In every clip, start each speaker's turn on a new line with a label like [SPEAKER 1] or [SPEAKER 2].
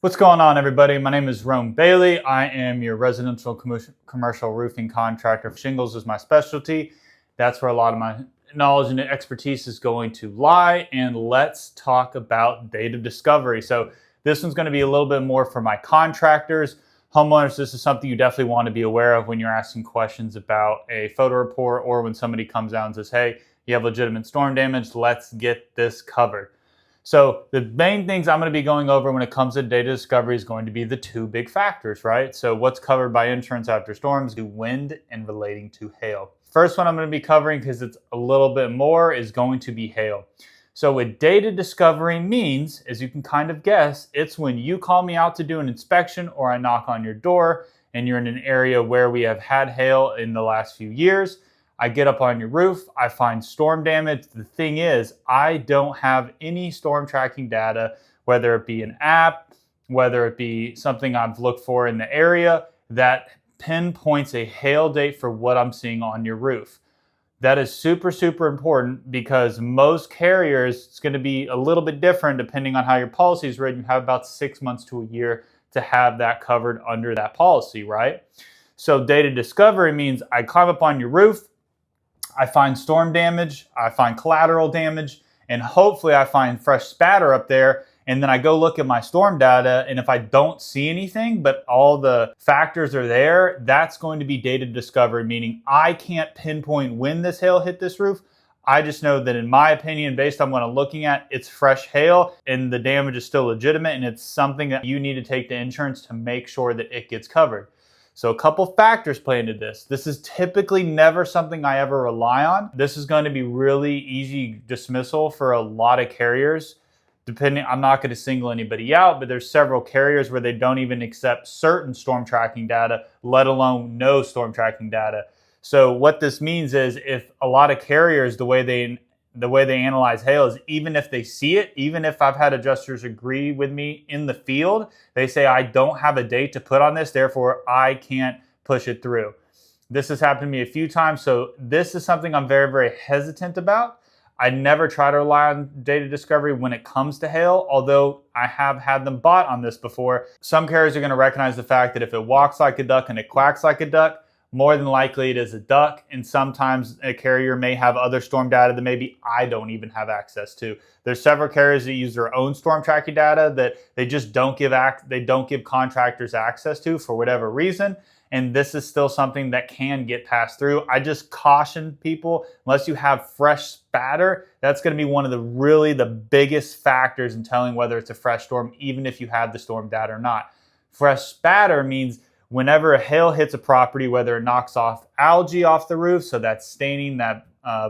[SPEAKER 1] What's going on, everybody? My name is Rome Bailey. I am your residential commercial roofing contractor. Shingles is my specialty. That's where a lot of my knowledge and expertise is going to lie. And let's talk about data discovery. So this one's going to be a little bit more for my contractors. Homeowners, this is something you definitely want to be aware of when you're asking questions about a photo report or when somebody comes out and says, hey, you have legitimate storm damage. Let's get this covered. So the main things I'm going to be going over when it comes to data discovery is going to be the two big factors, right? So what's covered by insurance after storms, wind, and relating to hail. First one I'm going to be covering, because it's a little bit more, is going to be hail. So what data discovery means, as you can kind of guess, it's when you call me out to do an inspection or I knock on your door and you're in an area where we have had hail in the last few years. I get up on your roof, I find storm damage. The thing is, I don't have any storm tracking data, whether it be an app, whether it be something I've looked for in the area that pinpoints a hail date for what I'm seeing on your roof. That is super, super important, because most carriers, it's going to be a little bit different depending on how your policy is written. You have about 6 months to a year to have that covered under that policy, right? So data discovery means I climb up on your roof, I find storm damage, I find collateral damage, and hopefully I find fresh spatter up there. And then I go look at my storm data, and if I don't see anything, but all the factors are there, that's going to be data discovery, meaning I can't pinpoint when this hail hit this roof. I just know that, in my opinion, based on what I'm looking at, it's fresh hail and the damage is still legitimate, and it's something that you need to take to insurance to make sure that it gets covered. So a couple factors play into this. This is typically never something I ever rely on. This is going to be really easy dismissal for a lot of carriers. I'm not going to single anybody out, but there's several carriers where they don't even accept certain storm tracking data, let alone no storm tracking data. So what this means is, if a lot of carriers, the way they analyze hail is, even if they see it, even if I've had adjusters agree with me in the field, they say, I don't have a date to put on this, therefore I can't push it through. This has happened to me a few times, so this is something I'm very, very hesitant about. I never try to rely on data discovery when it comes to hail, although I have had them bought on this before. Some carriers are going to recognize the fact that if it walks like a duck and it quacks like a duck, more than likely it is a duck, and sometimes a carrier may have other storm data that maybe I don't even have access to. There's several carriers that use their own storm tracking data that they just don't give contractors access to for whatever reason, and this is still something that can get passed through. I just caution people, unless you have fresh spatter, that's going to be one of the biggest factors in telling whether it's a fresh storm, even if you have the storm data or not. Fresh spatter means whenever a hail hits a property, whether it knocks off algae off the roof, so that's staining that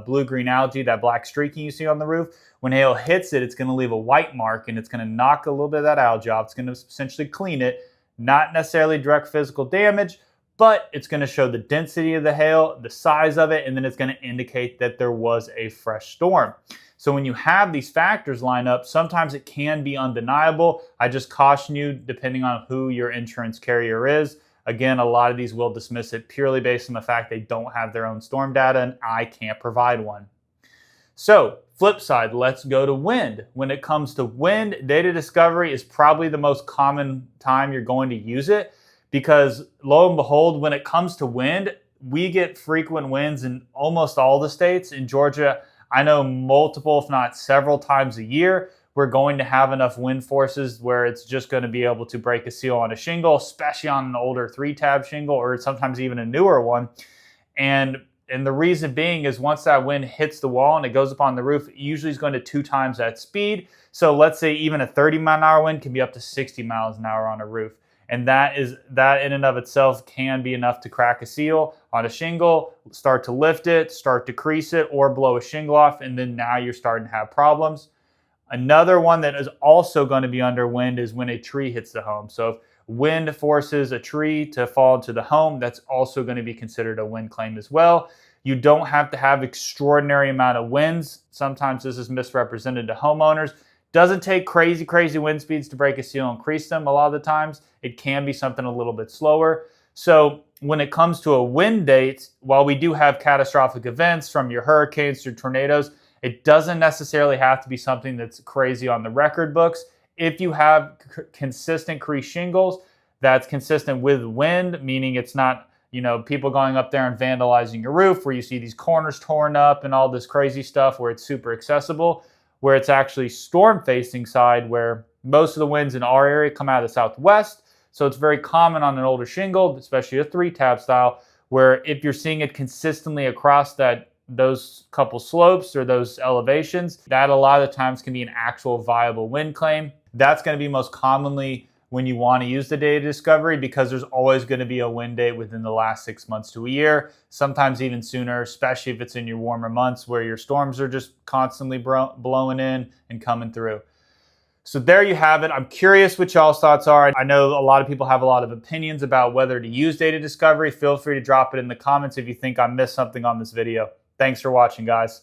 [SPEAKER 1] blue-green algae, that black streaking you see on the roof, when hail hits it, it's going to leave a white mark, and it's going to knock a little bit of that algae off. It's going to essentially clean it, not necessarily direct physical damage, but it's going to show the density of the hail, the size of it, and then it's going to indicate that there was a fresh storm. So when you have these factors line up, sometimes it can be undeniable. I just caution you, depending on who your insurance carrier is. Again, a lot of these will dismiss it purely based on the fact they don't have their own storm data, and I can't provide one. So, flip side, let's go to wind. When it comes to wind, data discovery is probably the most common time you're going to use it, because lo and behold, when it comes to wind, we get frequent winds in almost all the states. In Georgia, I know multiple, if not several times a year, we're going to have enough wind forces where it's just going to be able to break a seal on a shingle, especially on an older 3-tab shingle, or sometimes even a newer one. And the reason being is, once that wind hits the wall and it goes up on the roof, it usually is going to 2 times that speed. So let's say even a 30-mile-an-hour wind can be up to 60 miles an hour on a roof. And that in and of itself can be enough to crack a seal on a shingle, start to lift it, start to crease it, or blow a shingle off, and then now you're starting to have problems. Another one that is also going to be under wind is when a tree hits the home. So if wind forces a tree to fall into the home, that's also going to be considered a wind claim as well. You don't have to have extraordinary amount of winds. Sometimes this is misrepresented to homeowners. Doesn't take crazy wind speeds to break a seal and crease them. A lot of the times it can be something a little bit slower. So when it comes to a wind date, while we do have catastrophic events from your hurricanes to tornadoes, it doesn't necessarily have to be something that's crazy on the record books. if you have consistent crease shingles, that's consistent with wind, meaning it's not, people going up there and vandalizing your roof where you see these corners torn up and all this crazy stuff where it's super accessible, where it's actually storm facing side where most of the winds in our area come out of the southwest. So it's very common on an older shingle, especially a 3-tab style, where if you're seeing it consistently across those couple slopes or those elevations, that a lot of the times can be an actual viable wind claim. That's going to be most commonly when you want to use the data discovery, because there's always going to be a wind date within the last 6 months to a year, sometimes even sooner, especially if it's in your warmer months where your storms are just constantly blowing in and coming through. So there you have it. I'm curious what y'all's thoughts are. I know a lot of people have a lot of opinions about whether to use data discovery. Feel free to drop it in the comments if you think I missed something on this video. Thanks for watching, guys.